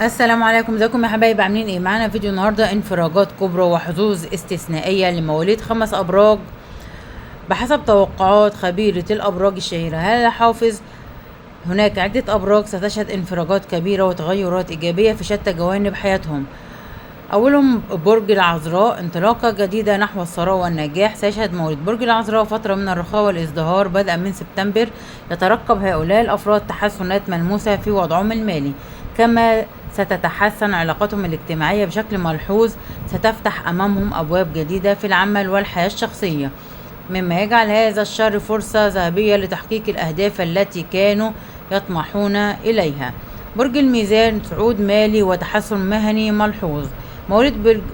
السلام عليكم، ازيكم يا حبايب؟ عاملين ايه؟ معانا فيديو النهارده انفراجات كبرى وحظوظ استثنائيه لمواليد 5 ابراج بحسب توقعات خبيره الابراج الشهيره هالة حافظ. هناك عده ابراج ستشهد انفراجات كبيره وتغيرات ايجابيه في شتى جوانب حياتهم. أولهم برج العذراء، انطلاقة جديدة نحو الثراء والنجاح. سيشهد مواليد برج العذراء فترة من الرخاء والازدهار بدءا من سبتمبر. يترقب هؤلاء الأفراد تحسنات ملموسة في وضعهم المالي، كما ستتحسن علاقتهم الاجتماعية بشكل ملحوظ. ستفتح أمامهم أبواب جديدة في العمل والحياة الشخصية، مما يجعل هذا الشهر فرصة ذهبية لتحقيق الأهداف التي كانوا يطمحون إليها. برج الميزان، صعود مالي وتحسن مهني ملحوظ.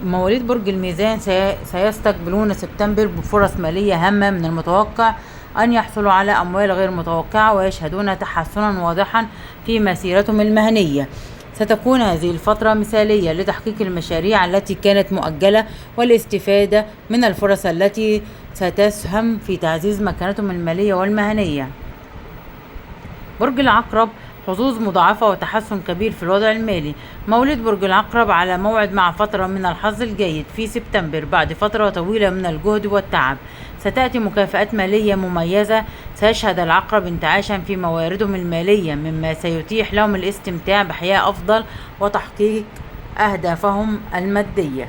مواليد برج الميزان سيستقبلون سبتمبر بفرص مالية هامة. من المتوقع أن يحصلوا على أموال غير متوقعة ويشهدون تحسنا واضحا في مسيرتهم المهنية. ستكون هذه الفترة مثالية لتحقيق المشاريع التي كانت مؤجلة والاستفادة من الفرص التي ستسهم في تعزيز مكانتهم المالية والمهنية. برج العقرب، حظوظ مضاعفة وتحسن كبير في الوضع المالي. مواليد برج العقرب على موعد مع فترة من الحظ الجيد في سبتمبر بعد فترة طويلة من الجهد والتعب. ستأتي مكافآت مالية مميزة. سيشهد العقرب انتعاشا في مواردهم المالية، مما سيتيح لهم الاستمتاع بحياة أفضل وتحقيق أهدافهم المادية.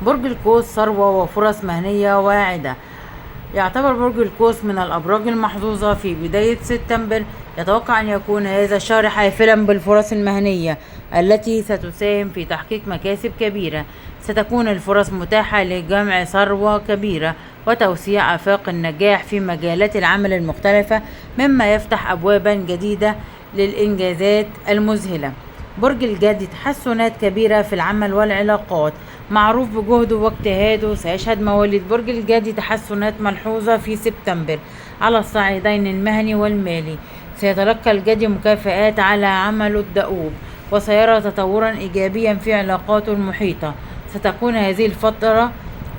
برج القوس، ثروة وفرص مهنية واعدة. يعتبر برج القوس من الأبراج المحظوظة في بداية سبتمبر. يتوقع أن يكون هذا الشهر حافلا بالفرص المهنية التي ستساهم في تحقيق مكاسب كبيرة. ستكون الفرص متاحة لجمع ثروة كبيرة وتوسيع آفاق النجاح في مجالات العمل المختلفة، مما يفتح أبوابا جديدة للإنجازات المذهلة. برج الجدي، تحسنات كبيرة في العمل والعلاقات. معروف بجهده واجتهاده، سيشهد مواليد برج الجدي تحسنات ملحوظة في سبتمبر على الصعيدين المهني والمالي. سيتلقى الجدي مكافآت على عمله الدؤوب، وسيرى تطورا إيجابيا في علاقاته المحيطة. ستكون هذه الفترة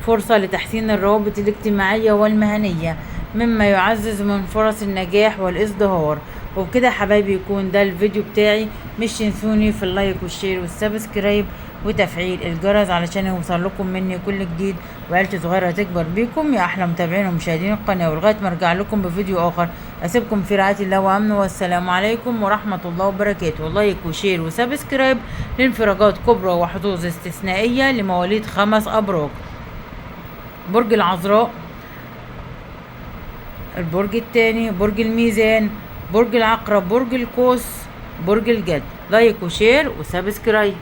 فرصة لتحسين الروابط الاجتماعية والمهنية، مما يعزز من فرص النجاح والازدهار. وبكده حبايبي يكون ده الفيديو بتاعي. مش تنسوني في اللايك والشير والسبسكرايب وتفعيل الجرس علشان يوصل لكم مني كل جديد، وعيلتي صغيرة تكبر بيكم يا احلى متابعين ومشاهدين القناة. ولغاية ما ارجع لكم بفيديو اخر، اسيبكم في رعاية الله وامنه، والسلام عليكم ورحمة الله وبركاته. لايك وشير وسبسكرايب لانفراجات كبرى وحظوظ استثنائية لمواليد 5 ابراج: برج العذراء، البرج الثاني برج الميزان، برج العقرب، برج القوس، برج الجد. لايك وشير وسبسكرايب.